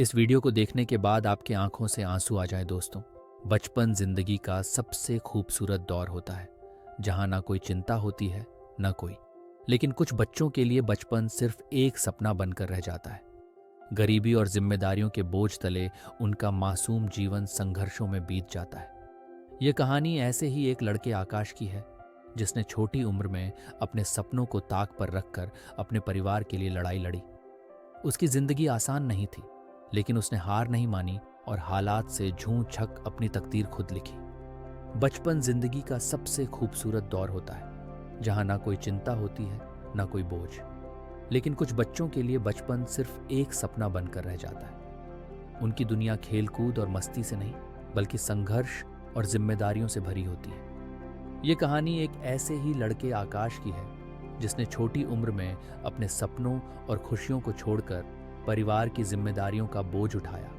इस वीडियो को देखने के बाद आपके आंखों से आंसू आ जाए दोस्तों। बचपन जिंदगी का सबसे खूबसूरत दौर होता है, जहां ना कोई चिंता होती है ना कोई। लेकिन कुछ बच्चों के लिए बचपन सिर्फ एक सपना बनकर रह जाता है। गरीबी और जिम्मेदारियों के बोझ तले उनका मासूम जीवन संघर्षों में बीत जाता है। यह कहानी ऐसे ही एक लड़के आकाश की है, जिसने छोटी उम्र में अपने सपनों को ताक पर रखकर अपने परिवार के लिए लड़ाई लड़ी। उसकी जिंदगी आसान नहीं थी, लेकिन उसने हार नहीं मानी और हालात से झूं झक अपनी तकदीर खुद लिखी। बचपन जिंदगी का सबसे खूबसूरत दौर होता है, जहां ना कोई चिंता होती है ना कोई बोझ। लेकिन कुछ बच्चों के लिए बचपन सिर्फ एक सपना बनकर रह जाता है। उनकी दुनिया खेलकूद और मस्ती से नहीं, बल्कि संघर्ष और जिम्मेदारियों से भरी होती है। ये कहानी एक ऐसे ही लड़के आकाश की है, जिसने छोटी उम्र में अपने सपनों और खुशियों को छोड़कर परिवार की जिम्मेदारियों का बोझ उठाया।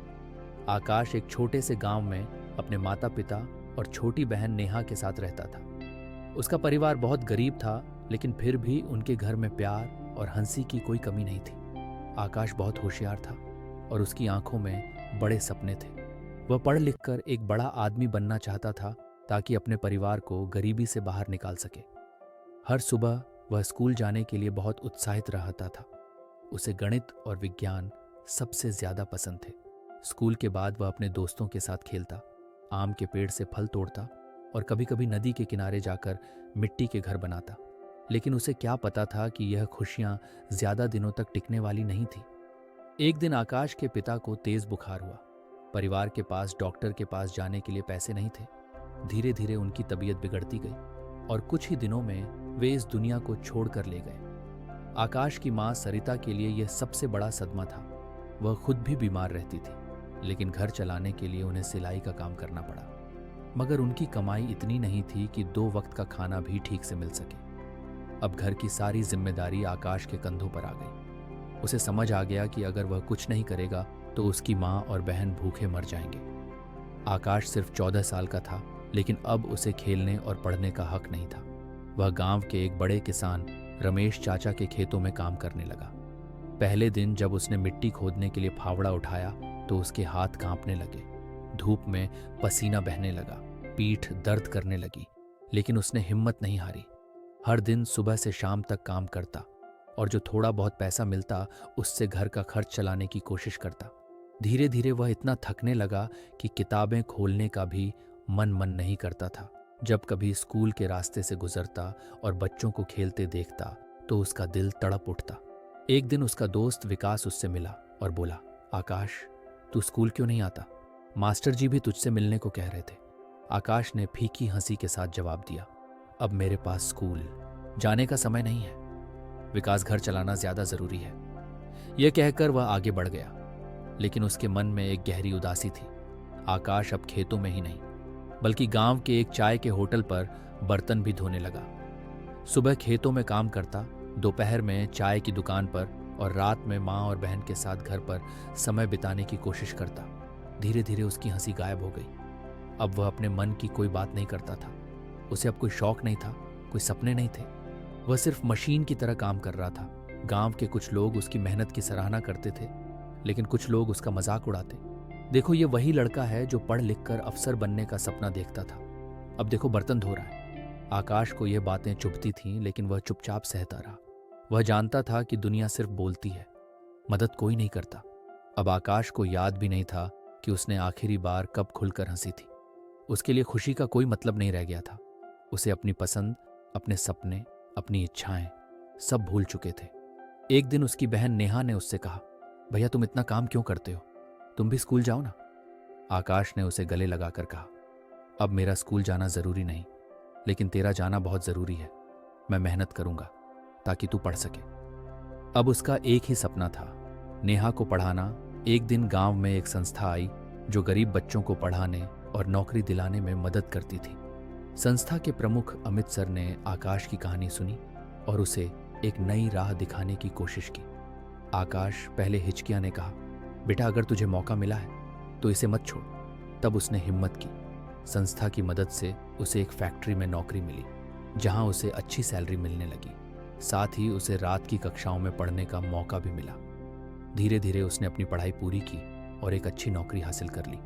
आकाश एक छोटे से गांव में अपने माता पिता और छोटी बहन नेहा के साथ रहता था। उसका परिवार बहुत गरीब था, लेकिन फिर भी उनके घर में प्यार और हंसी की कोई कमी नहीं थी। आकाश बहुत होशियार था और उसकी आंखों में बड़े सपने थे। वह पढ़ लिख कर एक बड़ा आदमी बनना चाहता था, ताकि अपने परिवार को गरीबी से बाहर निकाल सके। हर सुबह वह स्कूल जाने के लिए बहुत उत्साहित रहता था। उसे गणित और विज्ञान सबसे ज्यादा पसंद थे। स्कूल के बाद वह अपने दोस्तों के साथ खेलता, आम के पेड़ से फल तोड़ता और कभी कभी नदी के किनारे जाकर मिट्टी के घर बनाता। लेकिन उसे क्या पता था कि यह खुशियां ज्यादा दिनों तक टिकने वाली नहीं थी। एक दिन आकाश के पिता को तेज बुखार हुआ। परिवार के पास डॉक्टर के पास जाने के लिए पैसे नहीं थे। धीरे धीरे उनकी तबीयत बिगड़ती गई और कुछ ही दिनों में वे इस दुनिया को छोड़कर ले गए। आकाश की मां सरिता के लिए यह सबसे बड़ा सदमा था। वह खुद भी बीमार रहती थी, लेकिन घर चलाने के लिए उन्हें सिलाई का काम करना पड़ा। मगर उनकी कमाई इतनी नहीं थी कि 2 वक्त का खाना भी ठीक से मिल सके। अब घर की सारी जिम्मेदारी आकाश के कंधों पर आ गई। उसे समझ आ गया कि अगर वह कुछ नहीं करेगा तो उसकी मां और बहन भूखे मर जाएंगे। आकाश सिर्फ 14 साल का था, लेकिन अब उसे खेलने और पढ़ने का हक नहीं था। वह गांव के एक बड़े किसान रमेश चाचा के खेतों में काम करने लगा। पहले दिन जब उसने मिट्टी खोदने के लिए फावड़ा उठाया तो उसके हाथ कांपने लगे। धूप में पसीना बहने लगा, पीठ दर्द करने लगी, लेकिन उसने हिम्मत नहीं हारी। हर दिन सुबह से शाम तक काम करता और जो थोड़ा बहुत पैसा मिलता उससे घर का खर्च चलाने की कोशिश करता। धीरे धीरे वह इतना थकने लगा कि किताबें खोलने का भी मन नहीं करता था। जब कभी स्कूल के रास्ते से गुजरता और बच्चों को खेलते देखता तो उसका दिल तड़प उठता। एक दिन उसका दोस्त विकास उससे मिला और बोला, आकाश, तू स्कूल क्यों नहीं आता? मास्टर जी भी तुझसे मिलने को कह रहे थे। आकाश ने फीकी हंसी के साथ जवाब दिया, अब मेरे पास स्कूल जाने का समय नहीं है। विकास, घर चलाना ज्यादा जरूरी है। यह कहकर वह आगे बढ़ गया, लेकिन उसके मन में एक गहरी उदासी थी। आकाश अब खेतों में ही नहीं, बल्कि गांव के एक चाय के होटल पर बर्तन भी धोने लगा। सुबह खेतों में काम करता, दोपहर में चाय की दुकान पर और रात में माँ और बहन के साथ घर पर समय बिताने की कोशिश करता। धीरे धीरे उसकी हंसी गायब हो गई। अब वह अपने मन की कोई बात नहीं करता था। उसे अब कोई शौक नहीं था, कोई सपने नहीं थे। वह सिर्फ मशीन की तरह काम कर रहा था। गांव के कुछ लोग उसकी मेहनत की सराहना करते थे, लेकिन कुछ लोग उसका मजाक उड़ाते। देखो, ये वही लड़का है जो पढ़ लिख कर अफसर बनने का सपना देखता था। अब देखो, बर्तन धो रहा है। आकाश को ये बातें चुभती थीं, लेकिन वह चुपचाप सहता रहा। वह जानता था कि दुनिया सिर्फ बोलती है, मदद कोई नहीं करता। अब आकाश को याद भी नहीं था कि उसने आखिरी बार कब खुलकर हंसी थी। उसके लिए खुशी का कोई मतलब नहीं रह गया था। उसे अपनी पसंद, अपने सपने, अपनी इच्छाएं सब भूल चुके थे। एक दिन उसकी बहन नेहा ने उससे कहा, भैया, तुम इतना काम क्यों करते हो? तुम भी स्कूल जाओ ना। आकाश ने उसे गले लगाकर कहा, अब मेरा स्कूल जाना जरूरी नहीं, लेकिन तेरा जाना बहुत जरूरी है। मैं मेहनत करूंगा ताकि तू पढ़ सके। अब उसका एक ही सपना था, नेहा को पढ़ाना। एक दिन गांव में एक संस्था आई जो गरीब बच्चों को पढ़ाने और नौकरी दिलाने में मदद करती थी। संस्था के प्रमुख अमित सर ने आकाश की कहानी सुनी और उसे एक नई राह दिखाने की कोशिश की। आकाश पहले हिचकियां ने कहा, बेटा, अगर तुझे मौका मिला है तो इसे मत छोड़। तब उसने हिम्मत की। संस्था की मदद से उसे एक फैक्ट्री में नौकरी मिली, जहां उसे अच्छी सैलरी मिलने लगी। साथ ही उसे रात की कक्षाओं में पढ़ने का मौका भी मिला। धीरे धीरे उसने अपनी पढ़ाई पूरी की और एक अच्छी नौकरी हासिल कर ली।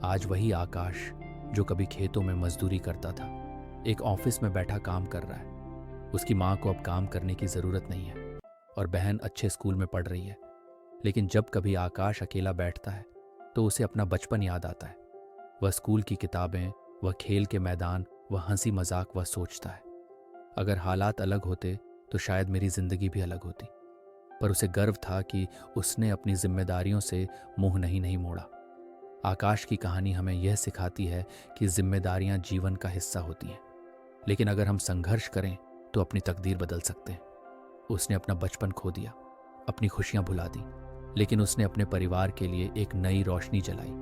आज वही आकाश जो कभी खेतों में मजदूरी करता था, एक ऑफिस में बैठा काम कर रहा है। उसकी माँ को अब काम करने की ज़रूरत नहीं है और बहन अच्छे स्कूल में पढ़ रही है। लेकिन जब कभी आकाश अकेला बैठता है तो उसे अपना बचपन याद आता है। वह स्कूल की किताबें, वह खेल के मैदान, वह हंसी मजाक। वह सोचता है, अगर हालात अलग होते तो शायद मेरी जिंदगी भी अलग होती। पर उसे गर्व था कि उसने अपनी जिम्मेदारियों से मुंह नहीं मोड़ा। आकाश की कहानी हमें यह सिखाती है कि जिम्मेदारियां जीवन का हिस्सा होती हैं, लेकिन अगर हम संघर्ष करें तो अपनी तकदीर बदल सकते हैं। उसने अपना बचपन खो दिया, अपनी खुशियां भुला दी, लेकिन उसने अपने परिवार के लिए एक नई रोशनी जलाई।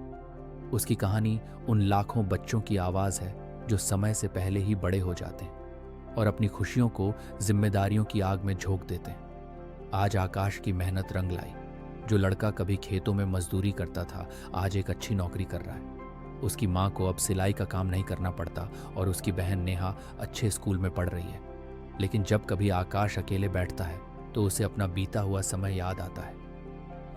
उसकी कहानी उन लाखों बच्चों की आवाज़ है जो समय से पहले ही बड़े हो जाते हैं और अपनी खुशियों को जिम्मेदारियों की आग में झोंक देते हैं। आज आकाश की मेहनत रंग लाई। जो लड़का कभी खेतों में मजदूरी करता था, आज एक अच्छी नौकरी कर रहा है। उसकी माँ को अब सिलाई का काम नहीं करना पड़ता और उसकी बहन नेहा अच्छे स्कूल में पढ़ रही है। लेकिन जब कभी आकाश अकेले बैठता है तो उसे अपना बीता हुआ समय याद आता है।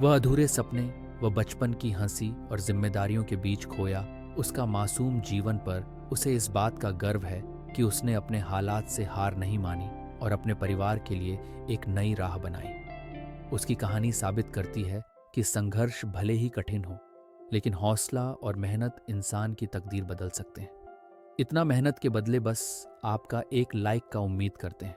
वह अधूरे सपने, वह बचपन की हंसी और जिम्मेदारियों के बीच खोया उसका मासूम जीवन पर उसे इस बात का गर्व है कि उसने अपने हालात से हार नहीं मानी और अपने परिवार के लिए एक नई राह बनाई। उसकी कहानी साबित करती है कि संघर्ष भले ही कठिन हो, लेकिन हौसला और मेहनत इंसान की तकदीर बदल सकते हैं। इतना मेहनत के बदले बस आपका एक लाइक का उम्मीद करते हैं।